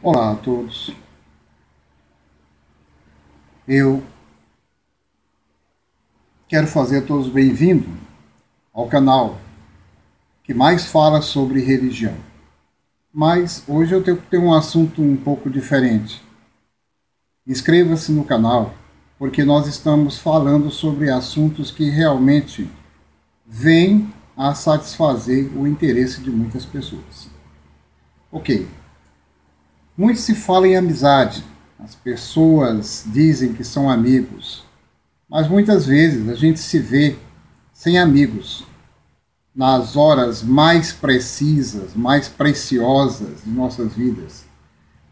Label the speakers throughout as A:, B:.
A: Olá a todos. Eu quero fazer todos bem-vindos ao canal que mais fala sobre religião. Mas hoje eu tenho um assunto um pouco diferente. Inscreva-se no canal, porque nós estamos falando sobre assuntos que realmente vêm a satisfazer o interesse de muitas pessoas. Ok. Muito se fala em amizade. As pessoas dizem que são amigos, mas muitas vezes a gente se vê sem amigos nas horas mais precisas, mais preciosas de nossas vidas,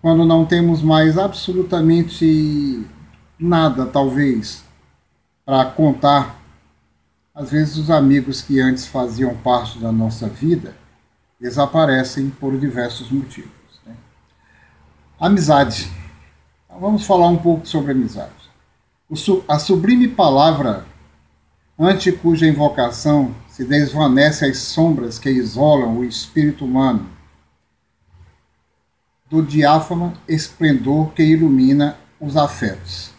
A: quando não temos mais absolutamente nada, talvez, para contar. Às vezes os amigos que antes faziam parte da nossa vida desaparecem por diversos motivos. Amizade. Então, vamos falar um pouco sobre amizade. A sublime palavra, ante cuja invocação se desvanece as sombras que isolam o espírito humano, do diáfano esplendor que ilumina os afetos,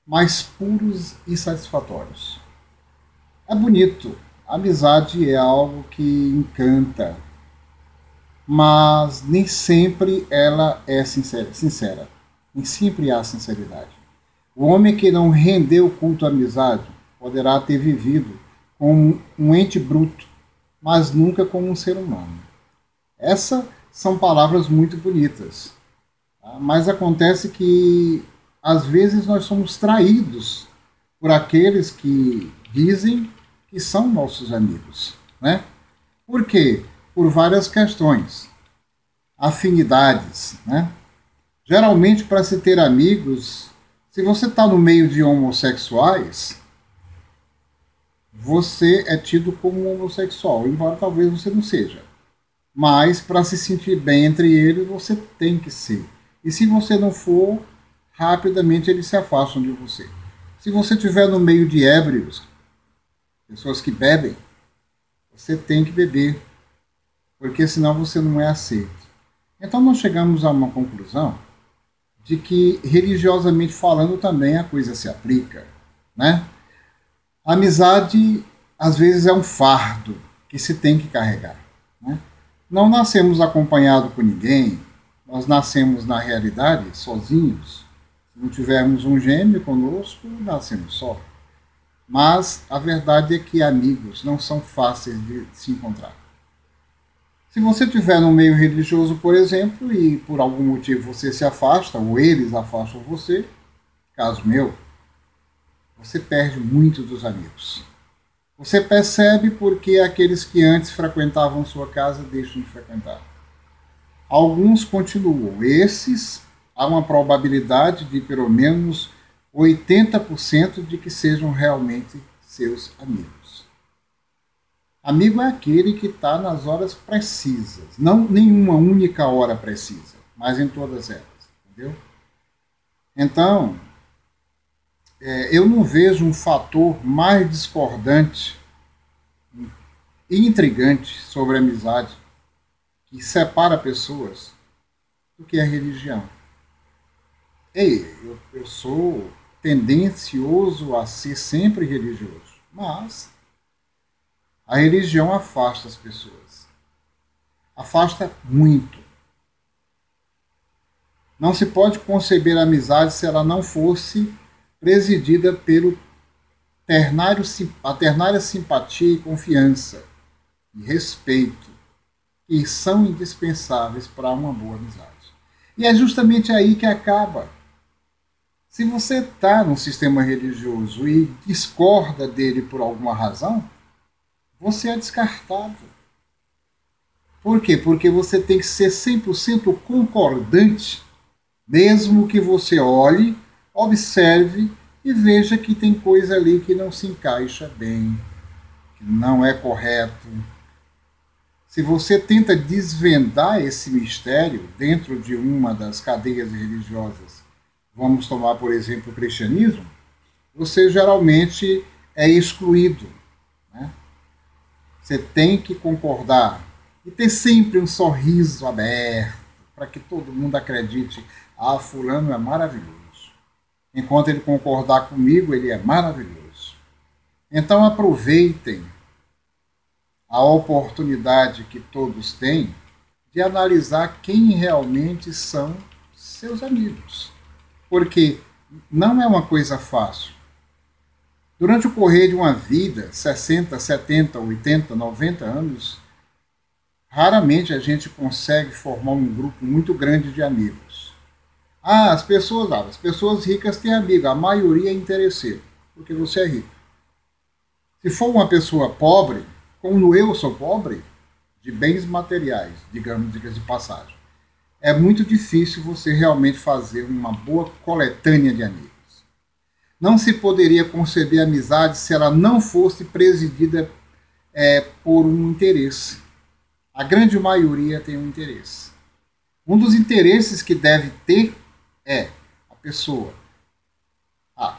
A: mais puros e satisfatórios. É bonito. A amizade é algo que encanta, mas nem sempre ela é sincera. Nem sempre há sinceridade. O homem que não rendeu culto à amizade poderá ter vivido como um ente bruto, mas nunca como um ser humano. Essas são palavras muito bonitas, tá? Mas acontece que às vezes nós somos traídos por aqueles que dizem que são nossos amigos, né? Por quê? Por várias questões, afinidades, né? Geralmente, para se ter amigos, se você está no meio de homossexuais, você é tido como homossexual, embora talvez você não seja. Mas, para se sentir bem entre eles, você tem que ser. E se você não for, rapidamente eles se afastam de você. Se você estiver no meio de ébrios, pessoas que bebem, você tem que beber, porque senão você não é aceito. Então nós chegamos a uma conclusão de que, religiosamente falando, também a coisa se aplica, né? A amizade, às vezes, é um fardo que se tem que carregar, né? Não nascemos acompanhados por ninguém, nós nascemos, na realidade, sozinhos. Se não tivermos um gêmeo conosco, nascemos só. Mas a verdade é que amigos não são fáceis de se encontrar. Se você estiver no meio religioso, por exemplo, e por algum motivo você se afasta, ou eles afastam você, caso meu, você perde muito dos amigos. Você percebe porque aqueles que antes frequentavam sua casa deixam de frequentar. Alguns continuam. Esses, há uma probabilidade de pelo menos 80% de que sejam realmente seus amigos. Amigo é aquele que está nas horas precisas, não nenhuma única hora precisa, mas em todas elas, entendeu? Então, eu não vejo um fator mais discordante e intrigante sobre a amizade que separa pessoas do que a religião. Eu sou tendencioso a ser sempre religioso, mas a religião afasta as pessoas. Afasta muito. Não se pode conceber a amizade se ela não fosse presidida pelo a ternária simpatia e confiança e respeito, que são indispensáveis para uma boa amizade. E é justamente aí que acaba. Se você está num sistema religioso e discorda dele por alguma razão, você é descartado. Por quê? Porque você tem que ser 100% concordante, mesmo que você olhe, observe e veja que tem coisa ali que não se encaixa bem, que não é correto. Se você tenta desvendar esse mistério dentro de uma das cadeias religiosas, vamos tomar, por exemplo, o cristianismo, você geralmente é excluído, né? Você tem que concordar e ter sempre um sorriso aberto, para que todo mundo acredite, ah, fulano é maravilhoso. Enquanto ele concordar comigo, ele é maravilhoso. Então aproveitem a oportunidade que todos têm de analisar quem realmente são seus amigos. Porque não é uma coisa fácil. Durante o correr de uma vida, 60, 70, 80, 90 anos, raramente a gente consegue formar um grupo muito grande de amigos. As pessoas ricas têm amigos, a maioria é interesseiro, porque você é rico. Se for uma pessoa pobre, como eu sou pobre, de bens materiais, digamos de passagem, é muito difícil você realmente fazer uma boa coletânea de amigos. Não se poderia conceber amizade se ela não fosse presidida por um interesse. A grande maioria tem um interesse. Um dos interesses que deve ter é a pessoa.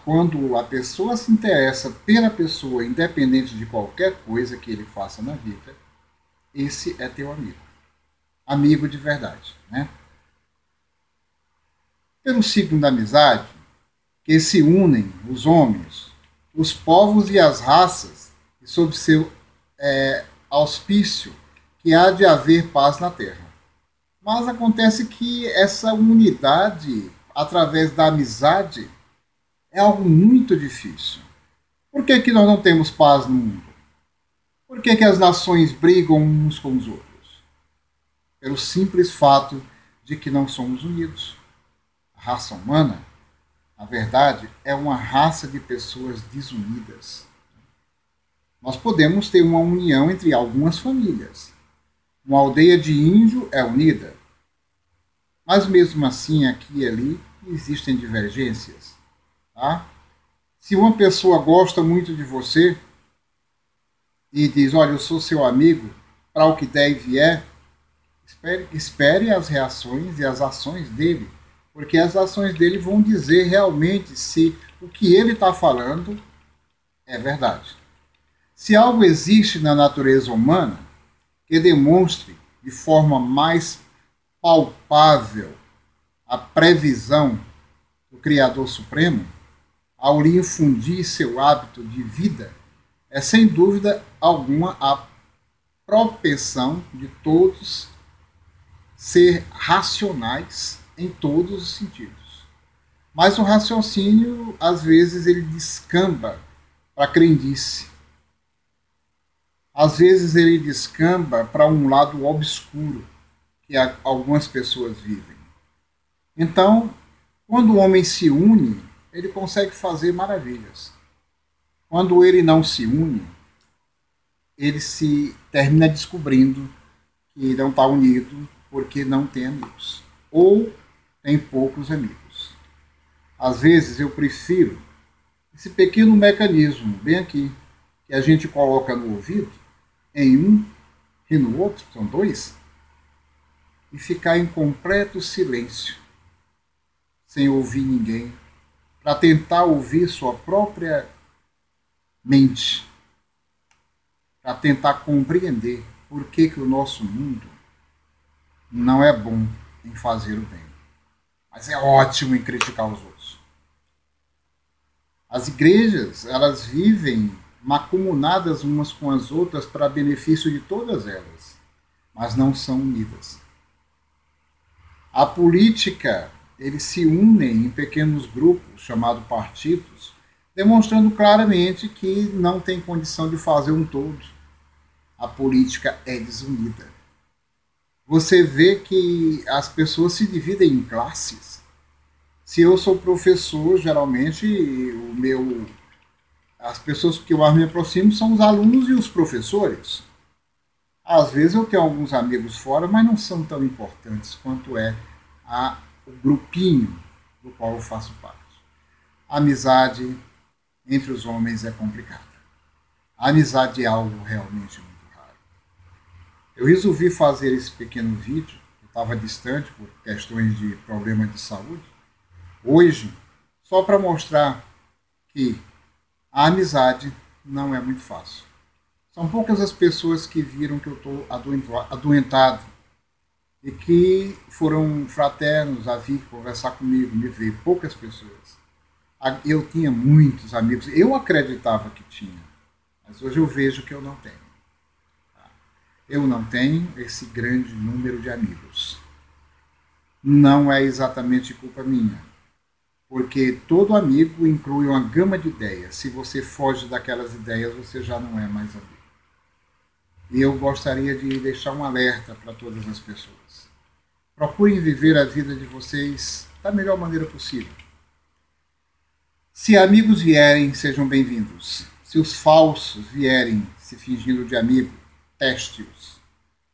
A: Quando a pessoa se interessa pela pessoa, independente de qualquer coisa que ele faça na vida, esse é teu amigo. Amigo de verdade, né? Pelo signo da amizade, que se unem os homens, os povos e as raças, e sob seu auspício, que há de haver paz na terra. Mas acontece que essa unidade, através da amizade, é algo muito difícil. Por que nós não temos paz no mundo? Por que as nações brigam uns com os outros? Pelo simples fato de que não somos unidos. A raça humana, na verdade, é uma raça de pessoas desunidas. Nós podemos ter uma união entre algumas famílias. Uma aldeia de índio é unida. Mas mesmo assim, aqui e ali, existem divergências. Tá? Se uma pessoa gosta muito de você e diz, olha, eu sou seu amigo, para o que der e vier, espere as reações e as ações dele, porque as ações dele vão dizer realmente se o que ele está falando é verdade. Se algo existe na natureza humana que demonstre de forma mais palpável a previsão do Criador Supremo, ao lhe infundir seu hábito de vida, é sem dúvida alguma a propensão de todos ser racionais em todos os sentidos. Mas o raciocínio, às vezes, ele descamba para a crendice. Às vezes ele descamba para um lado obscuro que algumas pessoas vivem. Então, quando o homem se une, ele consegue fazer maravilhas. Quando ele não se une, ele se termina descobrindo que não está unido porque não tem amigos. Ou tem poucos amigos. Às vezes eu prefiro esse pequeno mecanismo, bem aqui, que a gente coloca no ouvido, em um e no outro, são dois, e ficar em completo silêncio, sem ouvir ninguém, para tentar ouvir sua própria mente, para tentar compreender por que o nosso mundo não é bom em fazer o bem, mas é ótimo em criticar os outros. As igrejas, elas vivem mancomunadas umas com as outras para benefício de todas elas, mas não são unidas. A política, eles se unem em pequenos grupos, chamados partidos, demonstrando claramente que não tem condição de fazer um todo. A política é desunida. Você vê que as pessoas se dividem em classes. Se eu sou professor, geralmente as pessoas que eu mais me aproximo são os alunos e os professores. Às vezes eu tenho alguns amigos fora, mas não são tão importantes quanto é o grupinho do qual eu faço parte. A amizade entre os homens é complicada. A amizade é algo realmente muito raro. Eu resolvi fazer esse pequeno vídeo, eu estava distante por questões de problema de saúde, hoje, só para mostrar que a amizade não é muito fácil. São poucas as pessoas que viram que eu estou adoentado. e que foram fraternos a vir conversar comigo, me ver, poucas pessoas. Eu tinha muitos amigos, eu acreditava que tinha, mas hoje eu vejo que eu não tenho. Eu não tenho esse grande número de amigos. Não é exatamente culpa minha, porque todo amigo inclui uma gama de ideias. Se você foge daquelas ideias, você já não é mais amigo. E eu gostaria de deixar um alerta para todas as pessoas. Procurem viver a vida de vocês da melhor maneira possível. Se amigos vierem, sejam bem-vindos. Se os falsos vierem se fingindo de amigo, teste-os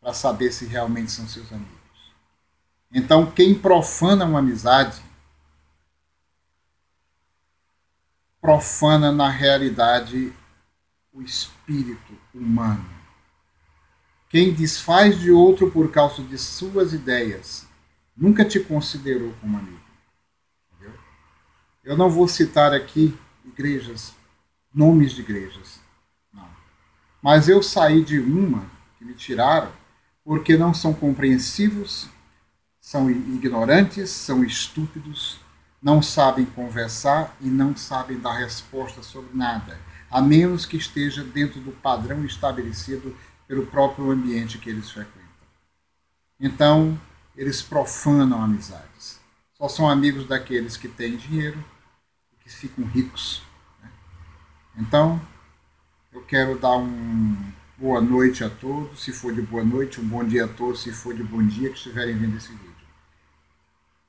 A: para saber se realmente são seus amigos. Então, quem profana uma amizade, profana na realidade o espírito humano. Quem desfaz de outro por causa de suas ideias, nunca te considerou como amigo. Entendeu? Eu não vou citar aqui igrejas, nomes de igrejas, não. Mas eu saí de uma que me tiraram porque não são compreensivos, são ignorantes, são estúpidos, não sabem conversar e não sabem dar resposta sobre nada, a menos que esteja dentro do padrão estabelecido pelo próprio ambiente que eles frequentam. Então, eles profanam amizades. Só são amigos daqueles que têm dinheiro e que ficam ricos. Né? Então, eu quero dar boa noite a todos, se for de boa noite, um bom dia a todos, se for de bom dia, que estiverem vendo esse vídeo.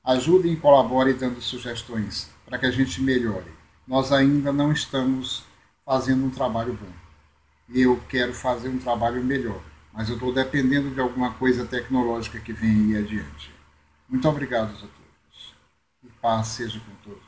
A: Ajudem e colaborem dando sugestões para que a gente melhore. Nós ainda não estamos fazendo um trabalho bom. E eu quero fazer um trabalho melhor. Mas eu estou dependendo de alguma coisa tecnológica que venha aí adiante. Muito obrigado a todos. E paz seja com todos.